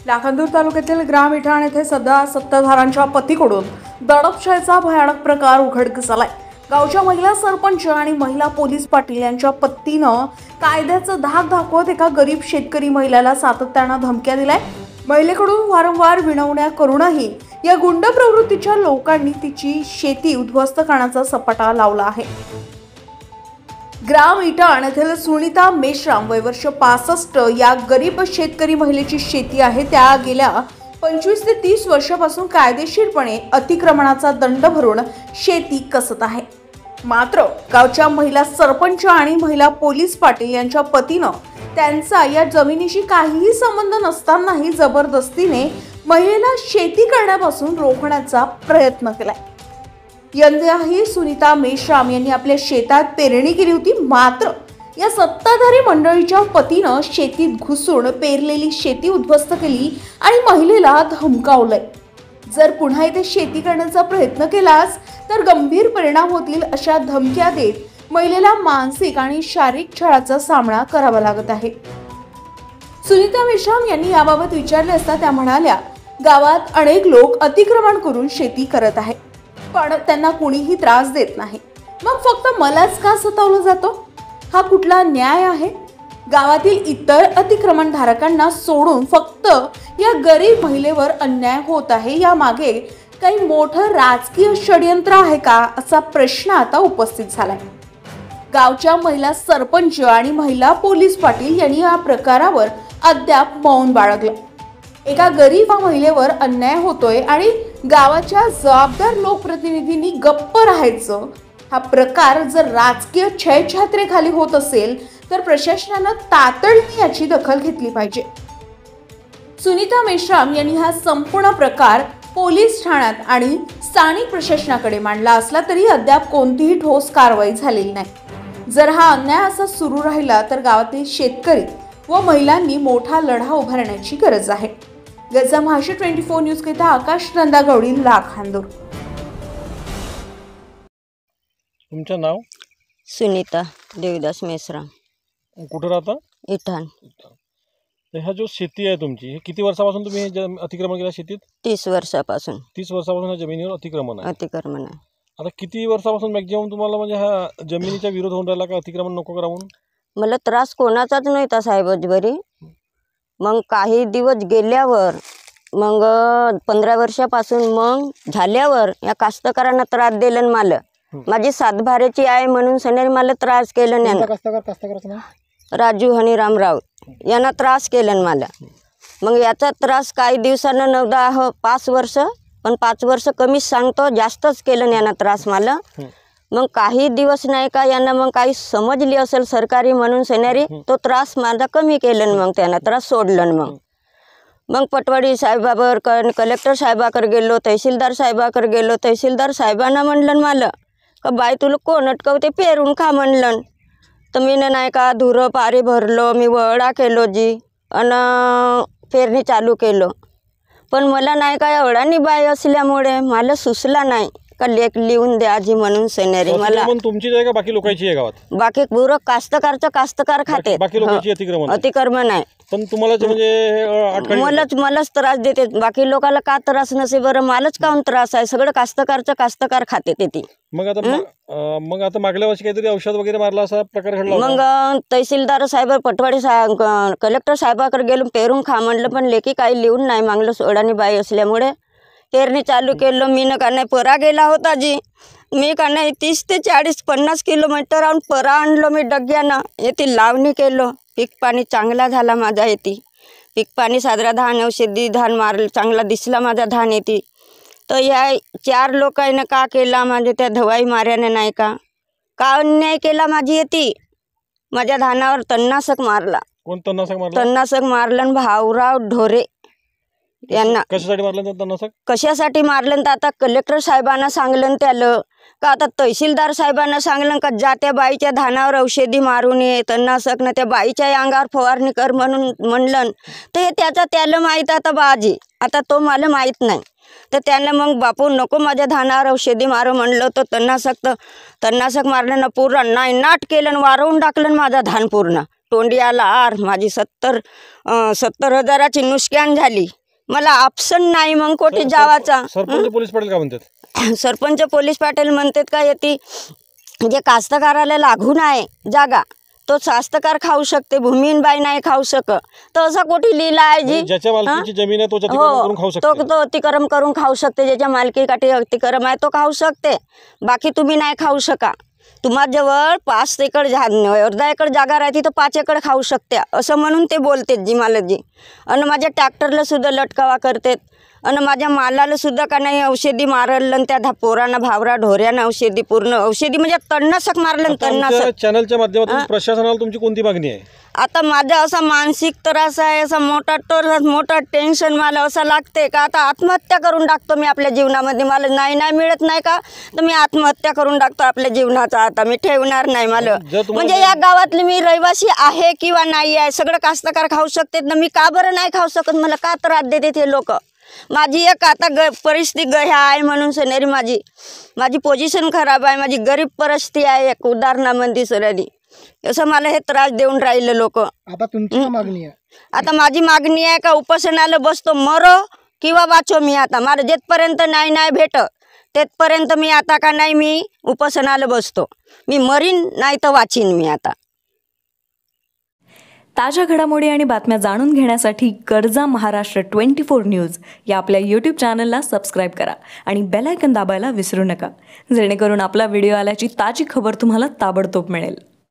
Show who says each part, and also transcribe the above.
Speaker 1: लाखांदूर तालुक्यातील ग्राम इठाण येथे सध्या सत्ताधाऱ्यांच्या पतीकडून दडपशाहीचा भयानक प्रकार उघडकीस आलाय। गावच्या महिला सरपंच आणि महिला पोलीस पाटील यांच्या पत्नीनं कायद्याचं धाक दाखवत एका गरीब शेतकरी महिलेला सातत्यानं धमक्या दिलाय। महिलेकडून वारंवार विनवण्या करूनही या गुंड प्रवृत्तीच्या लोकांनी तिची शेती उद्ध्वस्त करण्याचा सपाटा लावला आहे। ग्राम इठाण येथील सुनीता मेश्राम वय वर्ष 65 या गरीब शेतकरी महिलेची शेती आहे। त्या गेल्या 25 ते 30 वर्षापासून कायदेशीरपणे अतिक्रमणाचा दंड भरून शेती कसत आहे। मात्र गावच्या महिला सरपंच आणि महिला पोलीस पाटील यांच्या पतीनं त्यांचा या जमिनीशी काहीही संबंध नसतानाही जबरदस्तीने महिलेला शेती करण्यापासून रोखण्याचा प्रयत्न केलाय। यंदाही सुनीता मेश्राम यांनी आपल्या शेतात पेरणी केली होती, मात्र या सत्ताधारी मंडळीच्या पतीनं शेतीत घुसून पेरलेली शेती उद्ध्वस्त केली आणि महिलेला धमकावलंय। जर पुन्हा इथे शेती करण्याचा प्रयत्न केलास तर गंभीर परिणाम होतील अशा धमक्या देत महिलेला मानसिक आणि शारीरिक छळाचा सामना करावा लागत आहे। सुनीता मेश्राम यांनी याबाबत विचारले असता त्या म्हणाल्या, गावात अनेक लोक अतिक्रमण करून शेती करत आहेत, पण त्यांना कुणीही त्रास देत नाही, मग फक्त मलाच का सतावलं जातो? हा कुठला न्याय आहे? गावातील इतर अतिक्रमण धारकांना सोडून फक्त या गरीब महिलेवर अन्याय होत आहे, या मागे काही मोठं राजकीय षडयंत्र आहे का, असा प्रश्न आता उपस्थित झालाय। गावच्या महिला सरपंच आणि महिला पोलीस पाटील यांनी या प्रकारावर अद्याप मौन बाळगलं। एका गरीब महिलेवर अन्याय होतोय आणि गावाच्या जबाबदार लोकप्रतिनिधींनी गप्प राहायचं, हा प्रकार जर राजकीय छळछात्रेखाली होत असेल तर प्रशासनानं तातडीने याची दखल घेतली पाहिजे। सुनीता मेश्राम यांनी हा संपूर्ण प्रकार पोलीस ठाण्यात आणि स्थानिक प्रशासनाकडे मांडला असला तरी अद्याप कोणतीही ठोस कारवाई झालेली नाही। जर हा अन्याय असा सुरू राहिला तर गावातील शेतकरी व महिलांनी मोठा लढा उभारण्याची गरज आहे। गजा महाराष्ट्र 24 न्यूज करिता आकाश नंदागौडी, लाखांदूर।
Speaker 2: तुमचं नाव?
Speaker 3: सुनीता देवीदास मेश्राम।
Speaker 2: कुठे राहता?
Speaker 3: इठाण।
Speaker 2: हा जो शेती आहे तुमची, हे किती वर्षापासून तुम्ही अतिक्रमण केलं शेतीत?
Speaker 3: 30 वर्षापासून।
Speaker 2: 30 वर्षापासून जमिनीवर अतिक्रमण आहे?
Speaker 3: अतिक्रमण आहे।
Speaker 2: आता किती वर्षापासून मॅक्झिमम तुम्हाला म्हणजे हा जमिनीचा विरोध होऊन राहिला का अतिक्रमण नको करा म्हणून?
Speaker 3: मला त्रास कोणाचाच नव्हता साहेब अजबरी। मग काही दिवस गेल्यावर मग 15 वर्षापासून मग झाल्यावर या कास्तकारांना त्रास दिलं मला। माझी सातभाऱ्याची आहे म्हणून सनेरी मला त्रास केलं नाही।
Speaker 2: कास्तकाराचं नाव
Speaker 3: राजू हनीराम राव यांना त्रास केलं मला। मग याचा त्रास काही दिवसानं 5 वर्ष, पण 5 वर्ष कमीच सांगतो, जास्तच केलं यांना त्रास मला। मग काही दिवस नाही का यांना मग काही समजली असेल सरकारी म्हणून सेनारी, तो त्रास माझा कमी केलं, मग त्यांना त्रास सोडलं। मग पटवाडी साहेबावर कलेक्टर साहेबाकडे गेलो, तहसीलदार साहेबाकडे गेलो। तहसीलदार साहेबांना म्हणलं मला का बाई तुला कोण अटकवते, पेरून खा म्हणलं। तर मी नाही का धुरं पारी भरलो, मी वळा केलो जी आणि पेरणी चालू केलो। पण मला नाही का एवढानी बाई असल्यामुळे मला सुचला नाही का लेख लिहून द्या आजी म्हणून सेनेरी मला।
Speaker 2: तुमची आहे का बाकी लोकांची आहे गावात?
Speaker 3: बाकी पुरं कास्तकारचं कास्तकार खाते,
Speaker 2: बाकी लोकांची
Speaker 3: अतिक्रमण आहे।
Speaker 2: पण तुम्हाला म्हणजे
Speaker 3: मलाच त्रास देते, बाकी लोकांना का त्रास नसे बरं, मलाच काऊन त्रास आहे? सगळं कास्तकारचं कास्तकार खाते ते।
Speaker 2: मग आता मागल्या वर्षी काहीतरी औषध वगैरे मारला असा प्रकार घडला?
Speaker 3: मग तहसीलदार साहेब, पटवाडी साहेब, कलेक्टर साहेबाकडे गेलो, पेरून खा म्हणलं, पण लेखी काही लिहून नाही मागलं सोडानी बाई असल्यामुळे। पेरणी चालू केलं मी का नाही, परा गेला होता जी, मी का नाही 30 ते 40-50 किलोमीटर राहून परा आणलो मी डग्यानं। येथे लावणी केलं, पीक पाणी चांगला झाला माझा। येते पीक पाणी साजरा, धान औषधी धान मारलं, चांगला दिसला माझा धान येते। तर या 4 लोकांना का केला माझे त्या धवाई माऱ्याने नाही का अन्याय केला माझी येते। माझ्या धानावर तणनाशक मारला।
Speaker 2: कोण तणनाशक मारलं?
Speaker 3: तणनाशक मारलं भाऊराव ढोरे यांना।
Speaker 2: कशासाठी मारलं तणनाशक?
Speaker 3: कशासाठी मारलं तर आता कलेक्टर साहेबांना सांगलं त्याला का, आता तहसीलदार साहेबांना सांगलं का जा त्या बाईच्या धानावर औषधी मारून ये, तणनाशक ना त्या बाईच्या अंगावर फवारणी कर म्हणून म्हणलं। तर हे त्याला माहीत आता बाजी, आता तो मला माहीत नाही। तर त्याने मग बापू नको माझ्या धानावर औषधी मारू म्हणलं, तर तणनाशक मारलं ना पूर्ण नाट केलं, वारवून टाकलं माझा धान पूर्ण। तोंडी आला आर, माझी 70,000ची नुकसान झाली। मला ऑप्शन नाही मग कोठे जावाचा.
Speaker 2: सरपंच पोलीस पाटील का म्हणतात?
Speaker 3: सरपंच पोलीस पाटील म्हणतात का येते जे कास्तकाराला लागून आहे जागा तो कास्तकार खाऊ शकते, भूमीन बाई नाही खाऊ शकत. तर असा कोठी लिहिला आहे जी
Speaker 2: ज्याच्या मालकीची जमीन आहे तो अतिक्रमण करून खाऊ शकतो.
Speaker 3: तो अतिक्रम करून खाऊ शकते. ज्याच्या मालकीकाठी अतिक्रम आहे तो खाऊ शकते, बाकी तुम्ही नाही खाऊ शका. तुम्हाजवळ 5 एकर अर्धा एकर जागा राहते तर 5 एकर खाऊ शकते असं म्हणून ते बोलते जी मालकजी. आणि माझ्या ट्रॅक्टरला सुद्धा लटकावा करतात आणि माझ्या मालाला सुद्धा का नाही औषधी मारलं. त्या पोरांना भावरा ढोऱ्यानं औषधी पूर्ण औषधी म्हणजे तणनाशक मारलं. तणनाशक
Speaker 2: चॅनलच्या माध्यमातून प्रशासनाला तुमची कोणती मागणी आहे?
Speaker 3: आता माझा असा मानसिक त्रास आहे, असा मोठा टेन्शन मला असं लागते का आता आत्महत्या करून टाकतो मी आपल्या जीवनामध्ये. मला नाही मिळत नाही का तर मी आत्महत्या करून टाकतो आपल्या जीवनाचा. आता मी ठेवणार नाही मला. म्हणजे या गावातली मी रहिवासी आहे किंवा नाही आहे सगळं कास्तकार खाऊ शकते ना, मी का बरं नाही खाऊ शकत? मला का त्रास देते ते लोक? माझी एक आता परिस्थिती आहे म्हणून सनेरी माझी पोझिशन खराब आहे, माझी गरीब परिस्थिती आहे एक उदाहरणामध्ये सरांनी असं मला हे त्रास देऊन राहिले लोक.
Speaker 4: आता तुमची मागणी आहे?
Speaker 3: आता माझी मागणी आहे का उपोषणाला बसतो, मरो किंवा वाचो. मी आता मला जेथपर्यंत नाही भेटत तेथपर्यंत मी आता का नाही मी उपोषणाला बसतो. मी मरीन नाही तर वाचीन मी आता.
Speaker 5: ताज्या घडामोडी आणि बातम्या जाणून घेण्यासाठी गर्जा महाराष्ट्र 24 न्यूज या आपल्या यूट्यूब चॅनलला सबस्क्राईब करा आणि बेल आयकॉन दाबायला विसरू नका, जेणेकरून आपला व्हिडिओ आल्याची ताजी खबर तुम्हाला ताबडतोब मिळेल.